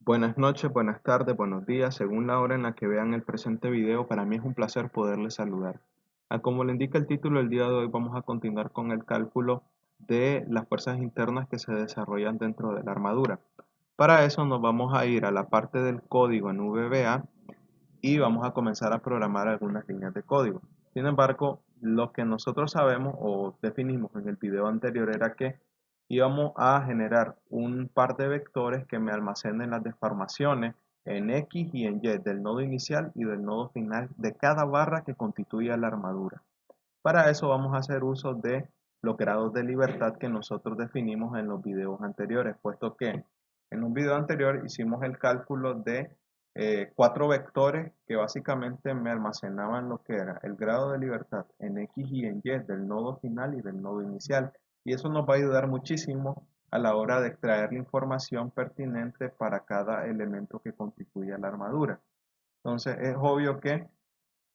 Buenas noches, buenas tardes, buenos días, según la hora en la que vean el presente video, para mí es un placer poderles saludar. Como le indica el título, el día de hoy vamos a continuar con el cálculo de las fuerzas internas que se desarrollan dentro de la armadura. Para eso nos vamos a ir a la parte del código en VBA y vamos a comenzar a programar algunas líneas de código. Sin embargo, lo que nosotros sabemos o definimos en el video anterior era que íbamos a generar un par de vectores que me almacenen las deformaciones en X y en Y del nodo inicial y del nodo final de cada barra que constituye la armadura. Para eso vamos a hacer uso de los grados de libertad que nosotros definimos en los videos anteriores, puesto que en un video anterior hicimos el cálculo de cuatro vectores que básicamente me almacenaban lo que era el grado de libertad en X y en Y del nodo final y del nodo inicial. Y eso nos va a ayudar muchísimo a la hora de extraer la información pertinente para cada elemento que constituye la armadura. Entonces es obvio que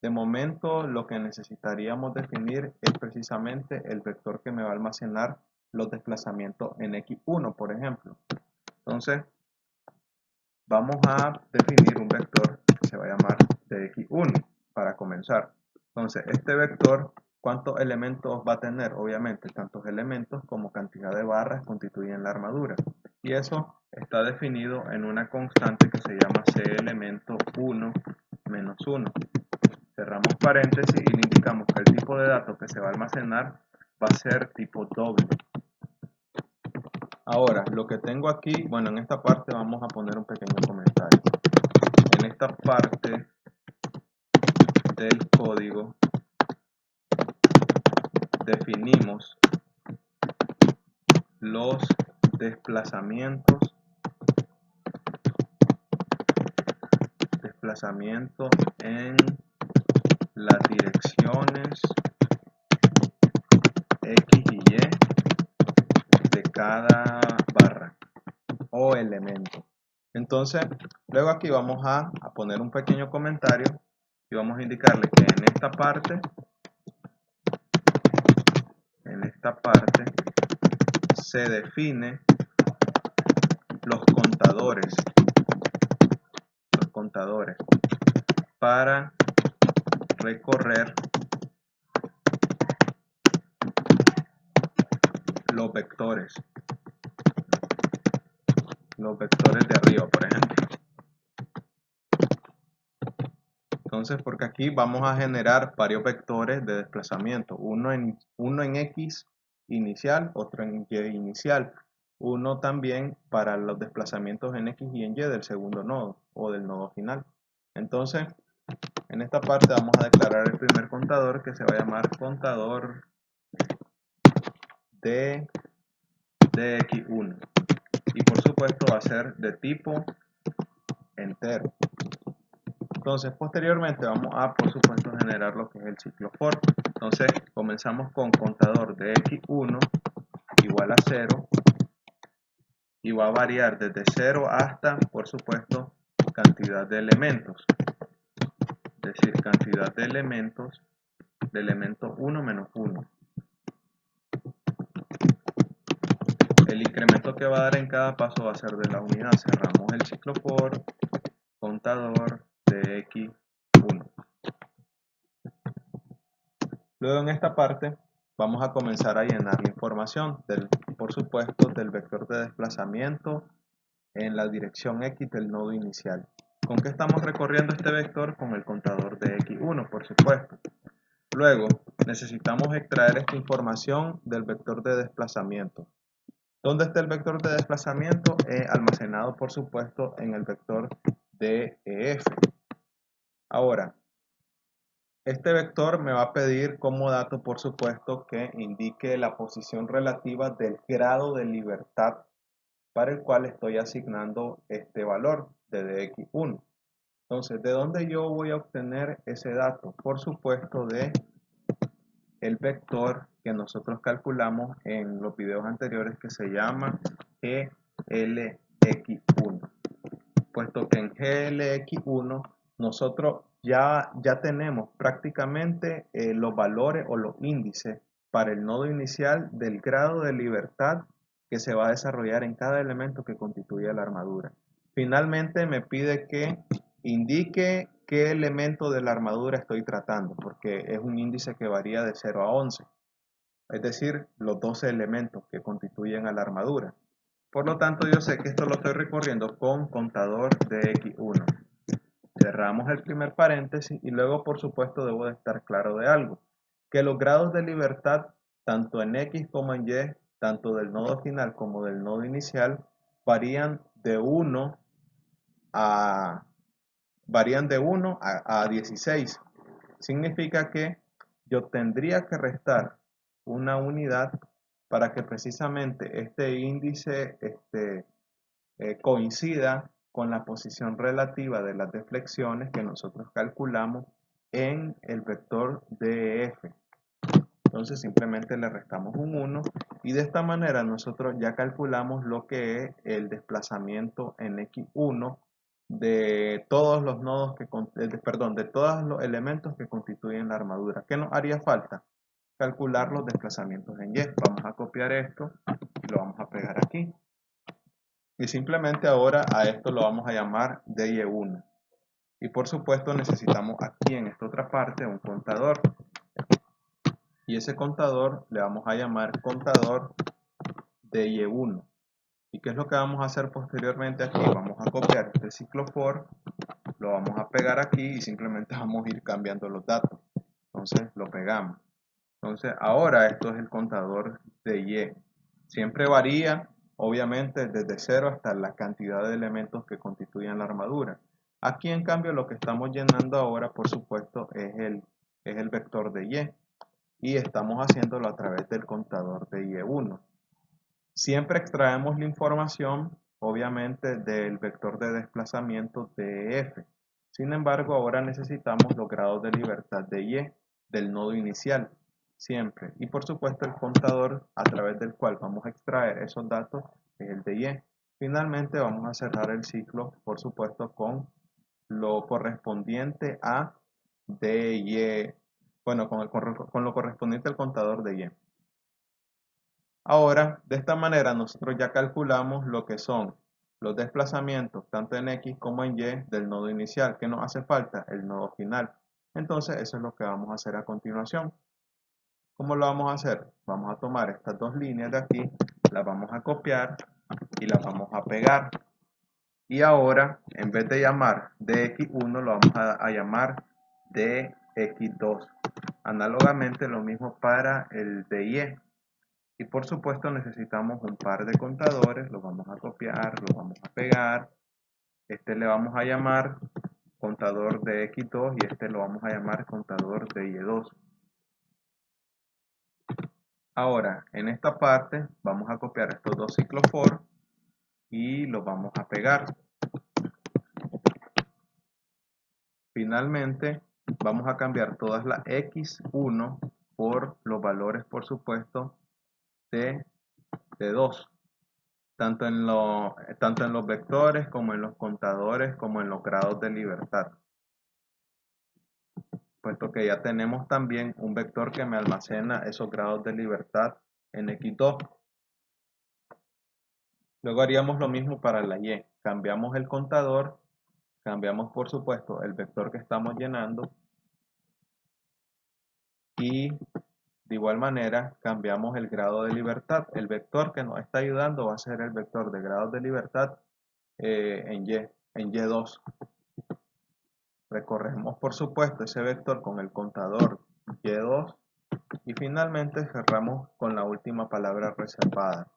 de momento lo que necesitaríamos definir es precisamente el vector que me va a almacenar los desplazamientos en X1, por ejemplo. Entonces vamos a definir un vector que se va a llamar de X1 para comenzar. Entonces este vector, ¿cuántos elementos va a tener? Obviamente tantos elementos como cantidad de barras constituyen la armadura. Y eso está definido en una constante que se llama C elemento 1 menos 1. Cerramos paréntesis y le indicamos que el tipo de datos que se va a almacenar va a ser tipo doble. Ahora, lo que tengo aquí, bueno, en esta parte vamos a poner un pequeño comentario. En esta parte del código definimos los desplazamientos en las direcciones X y Y de cada barra o elemento. Entonces, luego aquí vamos a poner un pequeño comentario y vamos a indicarle que en esta parte se define los contadores para recorrer los vectores de arriba, por ejemplo. Entonces, porque aquí vamos a generar varios vectores de desplazamiento, uno en X inicial, otro en Y inicial, uno también para los desplazamientos en X y en Y del segundo nodo o del nodo final. Entonces, en esta parte vamos a declarar el primer contador que se va a llamar contador de X1 y por supuesto va a ser de tipo entero. Entonces posteriormente vamos a por supuesto generar lo que es el ciclo for. Entonces comenzamos con contador de X1 igual a 0 y va a variar desde 0 hasta por supuesto cantidad de elementos, es decir, cantidad de elementos de elemento 1 menos 1. El incremento que va a dar en cada paso va a ser de la unidad. Cerramos el ciclo for contador de X1. Luego en esta parte vamos a comenzar a llenar la información por supuesto del vector de desplazamiento en la dirección X del nodo inicial. ¿Con qué estamos recorriendo este vector? Con el contador de X1, por supuesto. Luego necesitamos extraer esta información del vector de desplazamiento. ¿Dónde está el vector de desplazamiento? Almacenado por supuesto en el vector de EF. Ahora, este vector me va a pedir como dato por supuesto que indique la posición relativa del grado de libertad para el cual estoy asignando este valor de dx1. Entonces, ¿de dónde yo voy a obtener ese dato? Por supuesto de el vector que nosotros calculamos en los videos anteriores que se llama glx1, puesto que en glx1 nosotros ya tenemos prácticamente los valores o los índices para el nodo inicial del grado de libertad que se va a desarrollar en cada elemento que constituye la armadura. Finalmente me pide que indique qué elemento de la armadura estoy tratando, porque es un índice que varía de 0 a 11, es decir, los 12 elementos que constituyen a la armadura. Por lo tanto, yo sé que esto lo estoy recorriendo con contador de X1. Cerramos el primer paréntesis y luego, por supuesto, debo de estar claro de algo, que los grados de libertad, tanto en X como en Y, tanto del nodo final como del nodo inicial, varían de 1 a, a 16. Significa que yo tendría que restar una unidad para que precisamente este índice coincida con la posición relativa de las deflexiones que nosotros calculamos en el vector df. Entonces simplemente le restamos un 1 y de esta manera nosotros ya calculamos lo que es el desplazamiento en x1 de todos los nodos de todos los elementos que constituyen la armadura. ¿Qué nos haría falta? Calcular los desplazamientos en y. Vamos a copiar esto y lo vamos a pegar aquí. Y simplemente ahora a esto lo vamos a llamar dy1. Y por supuesto necesitamos aquí en esta otra parte un contador. Y ese contador le vamos a llamar contador dy1. ¿Y qué es lo que vamos a hacer posteriormente aquí? Vamos a copiar este ciclo for, lo vamos a pegar aquí y simplemente vamos a ir cambiando los datos. Entonces lo pegamos. Entonces ahora esto es el contador dy. Siempre varía, obviamente, desde 0 hasta la cantidad de elementos que constituyen la armadura. Aquí, en cambio, lo que estamos llenando ahora, por supuesto, es el vector de y. Y estamos haciéndolo a través del contador de y1. Siempre extraemos la información, obviamente, del vector de desplazamiento de f. Sin embargo, ahora necesitamos los grados de libertad de y, del nodo inicial, siempre. Y por supuesto, el contador a través del cual vamos a extraer esos datos es el de y. Finalmente, vamos a cerrar el ciclo, por supuesto, con lo correspondiente a dy, bueno, con lo correspondiente al contador de y. Ahora, de esta manera, nosotros ya calculamos lo que son los desplazamientos, tanto en X como en Y, del nodo inicial. ¿Qué nos hace falta? El nodo final. Entonces, eso es lo que vamos a hacer a continuación. ¿Cómo lo vamos a hacer? Vamos a tomar estas dos líneas de aquí, las vamos a copiar y las vamos a pegar. Y ahora, en vez de llamar dx1, lo vamos a llamar dx2. Análogamente, lo mismo para el dy. Y por supuesto necesitamos un par de contadores, los vamos a copiar, los vamos a pegar. Este le vamos a llamar contador de X2 y este lo vamos a llamar contador de Y2. Ahora, en esta parte vamos a copiar estos dos ciclos for y los vamos a pegar. Finalmente, vamos a cambiar todas las X1 por los valores, por supuesto, de 2. Tanto en los vectores como en los contadores como en los grados de libertad, puesto que ya tenemos también un vector que me almacena esos grados de libertad en X2. Luego haríamos lo mismo para la Y, cambiamos el contador, cambiamos por supuesto el vector que estamos llenando y de igual manera cambiamos el grado de libertad. El vector que nos está ayudando va a ser el vector de grados de libertad en Y2. Recorremos por supuesto ese vector con el contador y2 y finalmente cerramos con la última palabra reservada.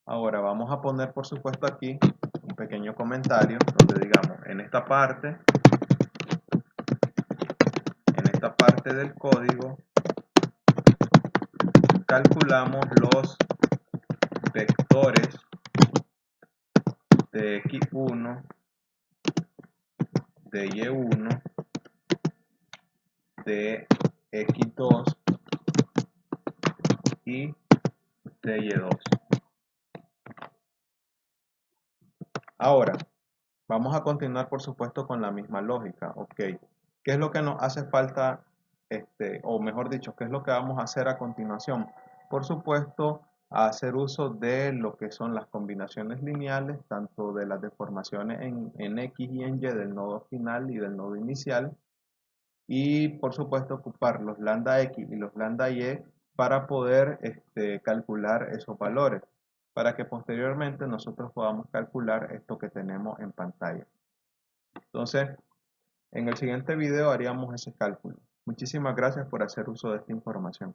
Ahora vamos a poner por supuesto aquí un pequeño comentario donde digamos en esta parte del código calculamos los vectores de x1, de y1, de x2 y de y2. Ahora, vamos a continuar por supuesto con la misma lógica, ¿ok? ¿Qué es lo que nos hace falta, o mejor dicho, qué es lo que vamos a hacer a continuación? Por supuesto, a hacer uso de lo que son las combinaciones lineales, tanto de las deformaciones en X y en Y del nodo final y del nodo inicial, y por supuesto ocupar los lambda X y los lambda Y para poder calcular esos valores, para que posteriormente nosotros podamos calcular esto que tenemos en pantalla. Entonces, en el siguiente video haríamos ese cálculo. Muchísimas gracias por hacer uso de esta información.